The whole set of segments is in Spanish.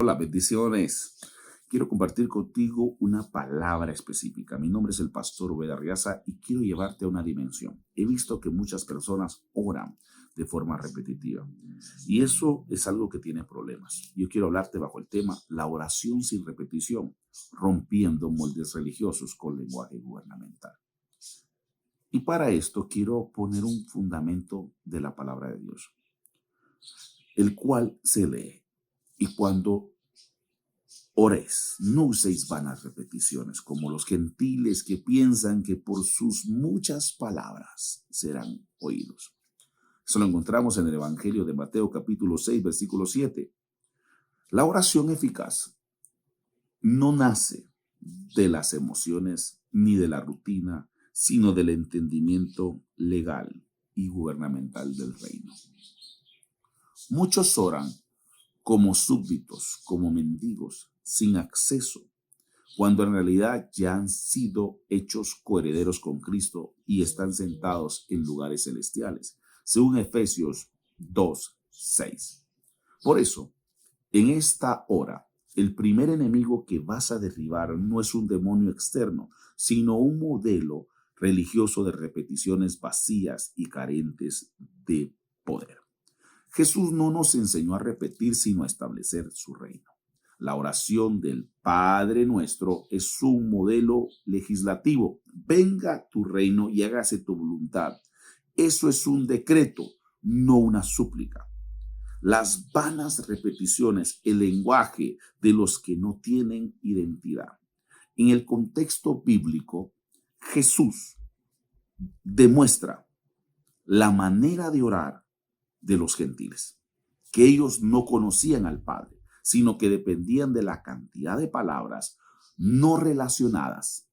Hola, bendiciones. Quiero compartir contigo una palabra específica. Mi nombre es el pastor Obed Arriaza y quiero llevarte a una dimensión. He visto que muchas personas oran de forma repetitiva y eso es algo que tiene problemas. Yo quiero hablarte bajo el tema la oración sin repetición, rompiendo moldes religiosos con lenguaje gubernamental. Y para esto quiero poner un fundamento de la palabra de Dios, el cual se lee. Y cuando ores, no uséis vanas repeticiones, como los gentiles que piensan que por sus muchas palabras serán oídos. Eso lo encontramos en el Evangelio de Mateo capítulo 6, versículo 7. La oración eficaz no nace de las emociones ni de la rutina, sino del entendimiento legal y gubernamental del reino. Muchos oran como súbditos, como mendigos, sin acceso, cuando en realidad ya han sido hechos coherederos con Cristo y están sentados en lugares celestiales, según Efesios 2:6. Por eso, en esta hora, el primer enemigo que vas a derribar no es un demonio externo, sino un modelo religioso de repeticiones vacías y carentes de poder. Jesús no nos enseñó a repetir, sino a establecer su reino. La oración del Padre Nuestro es un modelo legislativo. Venga tu reino y hágase tu voluntad. Eso es un decreto, no una súplica. Las vanas repeticiones, el lenguaje de los que no tienen identidad. En el contexto bíblico, Jesús demuestra la manera de orar de los gentiles, que ellos no conocían al Padre, sino que dependían de la cantidad de palabras no relacionadas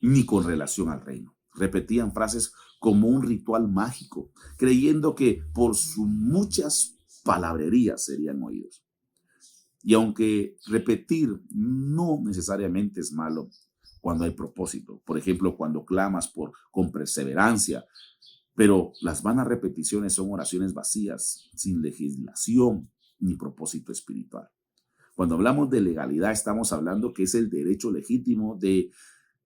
ni con relación al reino. Repetían frases como un ritual mágico, creyendo que por sus muchas palabrerías serían oídos. Y aunque repetir no necesariamente es malo cuando hay propósito, por ejemplo, cuando clamas con perseverancia, pero las vanas repeticiones son oraciones vacías, sin legislación ni propósito espiritual. Cuando hablamos de legalidad, estamos hablando que es el derecho legítimo de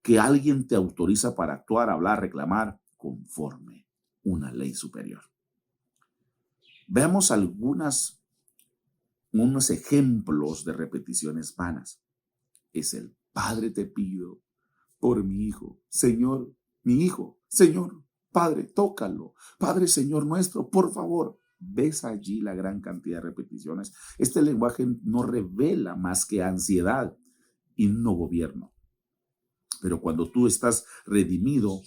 que alguien te autoriza para actuar, hablar, reclamar conforme una ley superior. Veamos unos ejemplos de repeticiones vanas. Es el Padre, te pido por mi hijo. Señor, mi hijo. Señor, Padre, tócalo. Padre, Señor nuestro, por favor. ¿Ves allí la gran cantidad de repeticiones? Este lenguaje no revela más que ansiedad y no gobierno. Pero cuando tú estás redimido,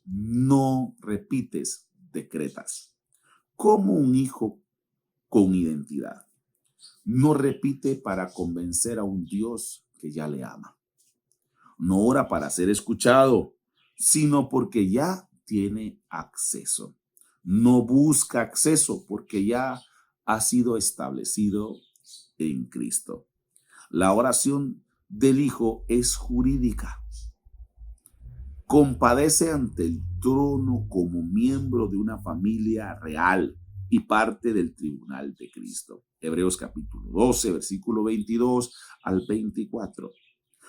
no repites, decretas. Como un hijo con identidad. No repite para convencer a un Dios que ya le ama. No ora para ser escuchado, sino porque ya tiene acceso. No busca acceso porque ya ha sido establecido en Cristo. La oración del Hijo es jurídica. Compadece ante el trono como miembro de una familia real y parte del tribunal de Cristo. Hebreos capítulo 12, versículo 22 al 24.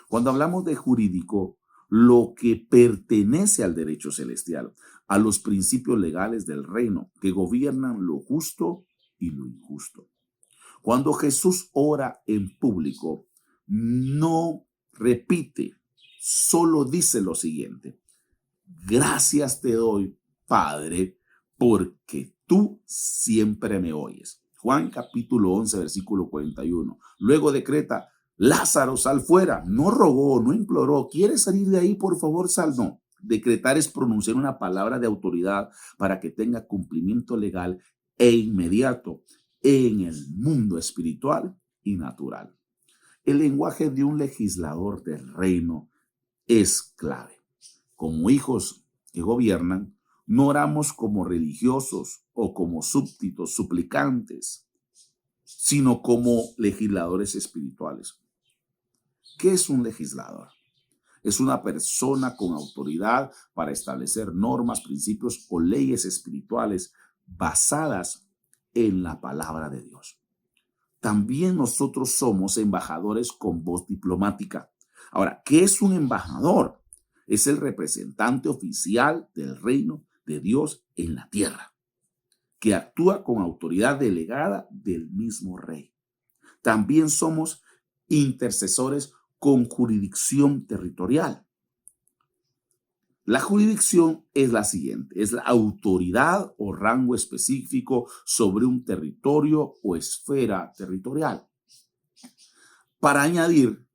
Cuando hablamos de jurídico, lo que pertenece al derecho celestial, a los principios legales del reino que gobiernan lo justo y lo injusto. Cuando Jesús ora en público, no repite, solo dice lo siguiente: gracias te doy, Padre, porque tú siempre me oyes. Juan capítulo 11, versículo 41. Luego decreta: Lázaro, sal fuera. No rogó, no imploró. ¿Quieres salir de ahí? Por favor, sal. No. Decretar es pronunciar una palabra de autoridad para que tenga cumplimiento legal e inmediato en el mundo espiritual y natural. El lenguaje de un legislador del reino es clave. Como hijos que gobiernan, no oramos como religiosos o como súbditos, suplicantes, sino como legisladores espirituales. ¿Qué es un legislador? Es una persona con autoridad para establecer normas, principios o leyes espirituales basadas en la palabra de Dios. también nosotros somos embajadores con voz diplomática. Ahora, ¿qué es un embajador? Es el representante oficial del reino de Dios en la tierra, que actúa con autoridad delegada del mismo rey. También somos intercesores con jurisdicción territorial. La jurisdicción es la siguiente, es la autoridad o rango específico sobre un territorio o esfera territorial. Para añadir,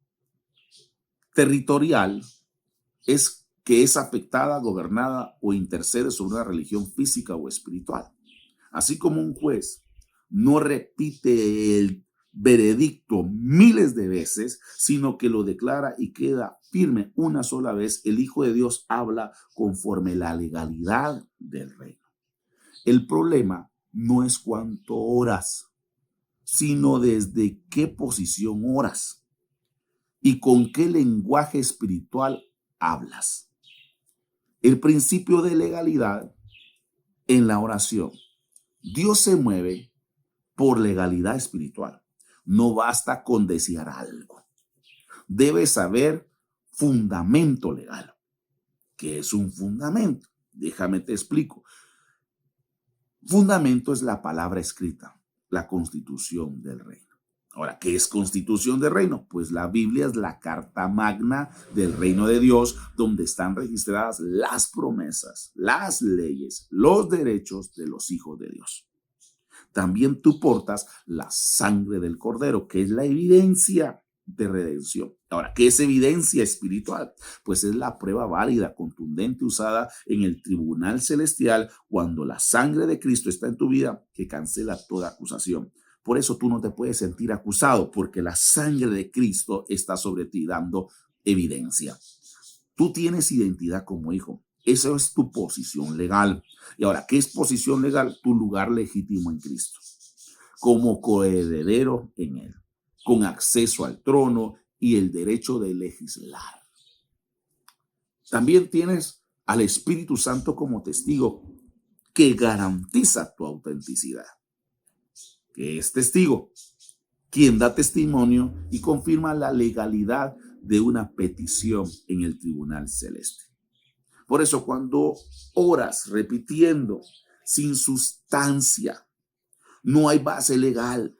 territorial es que es afectada, gobernada o intercede sobre una religión física o espiritual. Así como un juez no repite el veredicto miles de veces, sino que lo declara y queda firme una sola vez, el Hijo de Dios habla conforme la legalidad del reino. El problema no es cuánto oras, sino desde qué posición oras y con qué lenguaje espiritual hablas. El principio de legalidad en la oración. Dios se mueve por legalidad espiritual. No basta con desear algo. Debes saber fundamento legal. ¿Qué es un fundamento? Déjame te explico. Fundamento es la palabra escrita, la constitución del reino. Ahora, ¿qué es constitución del reino? Pues la Biblia es la carta magna del reino de Dios, donde están registradas las promesas, las leyes, los derechos de los hijos de Dios. También tú portas la sangre del Cordero, que es la evidencia de redención. Ahora, ¿qué es evidencia espiritual? Pues es la prueba válida, contundente, usada en el tribunal celestial cuando la sangre de Cristo está en tu vida, que cancela toda acusación. Por eso tú no te puedes sentir acusado, porque la sangre de Cristo está sobre ti dando evidencia. Tú tienes identidad como hijo. Esa es tu posición legal. Y ahora, ¿qué es posición legal? Tu lugar legítimo en Cristo, como coheredero en Él, con acceso al trono y el derecho de legislar. También tienes al Espíritu Santo como testigo que garantiza tu autenticidad. ¿Qué es testigo? Quien da testimonio y confirma la legalidad de una petición en el tribunal celeste. Por eso cuando oras repitiendo sin sustancia, no hay base legal.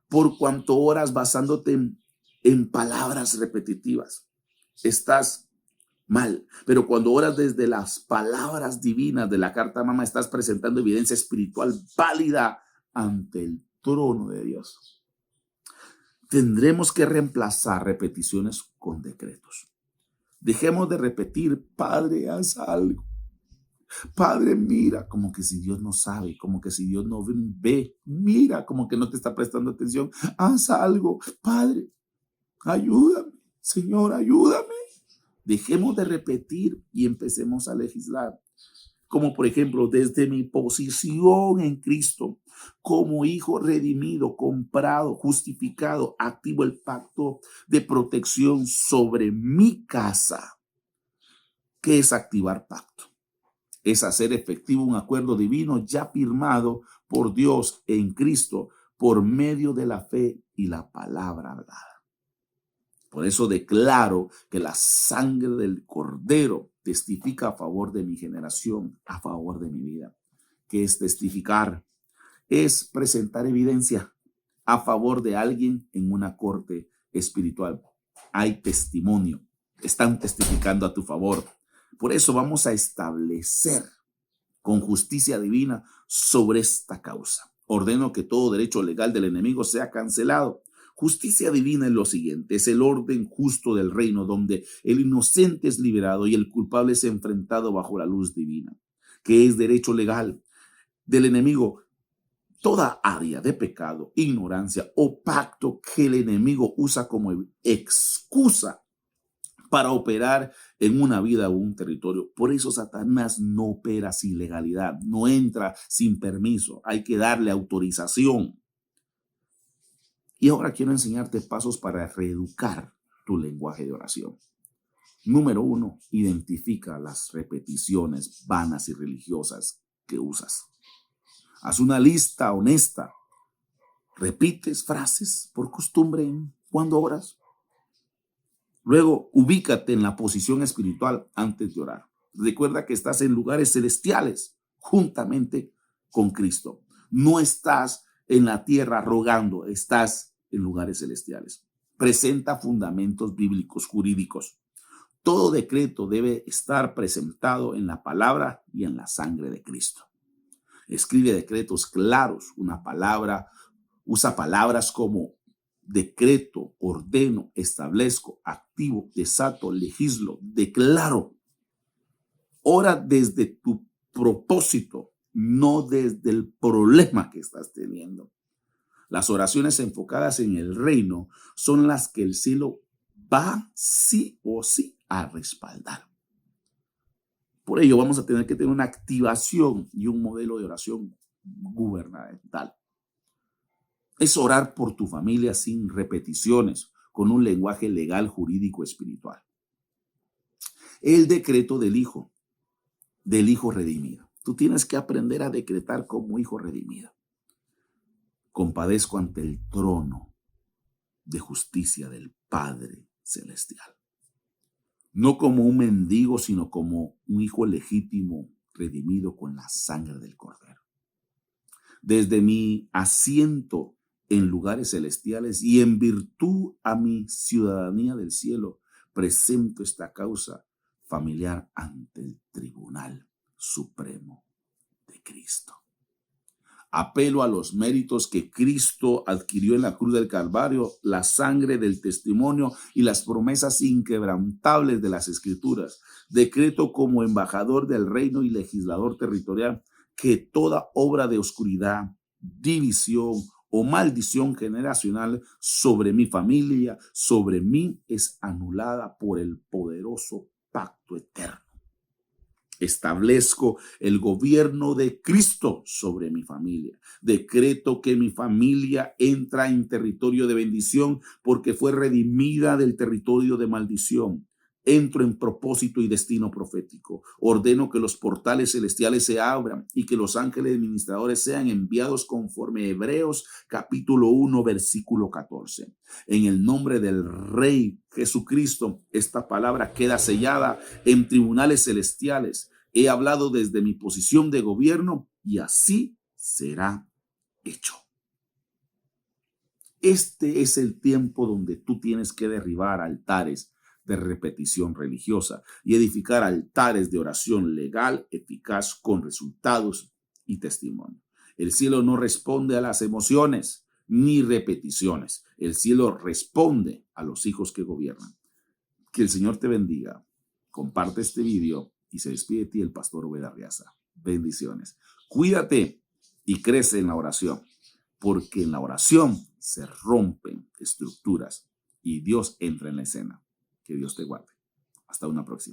Por cuanto oras basándote en palabras repetitivas, estás mal. Pero cuando oras desde las palabras divinas de la carta mamá, estás presentando evidencia espiritual válida ante el trono de Dios. Tendremos que reemplazar repeticiones con decretos. Dejemos de repetir, Padre, haz algo. Padre, mira, como que si Dios no sabe, como que si Dios no ve, mira, como que no te está prestando atención. Haz algo, Padre, ayúdame, Señor, ayúdame. Dejemos de repetir y empecemos a legislar. Como por ejemplo, desde mi posición en Cristo, como hijo redimido, comprado, justificado, activo el pacto de protección sobre mi casa. ¿Qué es activar pacto? Es hacer efectivo un acuerdo divino ya firmado por Dios en Cristo por medio de la fe y la palabra hablada. Por eso declaro que la sangre del Cordero testifica a favor de mi generación, a favor de mi vida. ¿Qué es testificar? Es presentar evidencia a favor de alguien en una corte espiritual. Hay testimonio, están testificando a tu favor. Por eso vamos a establecer con justicia divina sobre esta causa. Ordeno que todo derecho legal del enemigo sea cancelado. Justicia divina es lo siguiente, es el orden justo del reino donde el inocente es liberado y el culpable es enfrentado bajo la luz divina. ¿Qué es derecho legal del enemigo? Toda área de pecado, ignorancia o pacto que el enemigo usa como excusa para operar en una vida o un territorio. Por eso Satanás no opera sin legalidad, no entra sin permiso, hay que darle autorización. Y ahora quiero enseñarte pasos para reeducar tu lenguaje de oración. Número 1, identifica las repeticiones vanas y religiosas que usas. Haz una lista honesta ¿Repites frases por costumbre cuando oras? Luego, ubícate en la posición espiritual antes de orar. Recuerda que estás en lugares celestiales juntamente con Cristo. No estás en la tierra rogando, estás en lugares celestiales. Presenta fundamentos bíblicos, jurídicos. Todo decreto debe estar presentado en la palabra y en la sangre de Cristo. Escribe decretos claros, usa palabras como decreto, ordeno, establezco, activo, desato, legislo, declaro. Ora desde tu propósito, no desde el problema que estás teniendo. Las oraciones enfocadas en el reino son las que el cielo va sí o sí a respaldar. Por ello vamos a tener que tener una activación y un modelo de oración gubernamental. Es orar por tu familia sin repeticiones, con un lenguaje legal, jurídico, espiritual. El decreto del hijo redimido. Tú tienes que aprender a decretar como hijo redimido. Compadezco ante el trono de justicia del Padre Celestial. No como un mendigo, sino como un hijo legítimo, redimido con la sangre del Cordero. Desde mi asiento en lugares celestiales y en virtud a mi ciudadanía del cielo, presento esta causa familiar ante el Tribunal Supremo de Cristo. Apelo a los méritos que Cristo adquirió en la cruz del Calvario, la sangre del testimonio y las promesas inquebrantables de las Escrituras. Decreto como embajador del reino y legislador territorial que toda obra de oscuridad, división o maldición generacional sobre mi familia, sobre mí, es anulada por el poderoso pacto eterno. Establezco el gobierno de Cristo sobre mi familia. Decreto que mi familia entra en territorio de bendición porque fue redimida del territorio de maldición. Entro en propósito y destino profético. Ordeno que los portales celestiales se abran y que los ángeles ministradores sean enviados conforme Hebreos capítulo 1, versículo 14. En el nombre del Rey Jesucristo, esta palabra queda sellada en tribunales celestiales. He hablado desde mi posición de gobierno y así será hecho. Este es el tiempo donde tú tienes que derribar altares de repetición religiosa y edificar altares de oración legal, eficaz, con resultados y testimonio. El cielo no responde a las emociones ni repeticiones. El cielo responde a los hijos que gobiernan. Que el Señor te bendiga. Comparte este video y se despide de ti el pastor Obed Arriaza. Bendiciones. Cuídate y crece en la oración, porque en la oración se rompen estructuras y Dios entra en la escena. Que Dios te guarde. Hasta una próxima.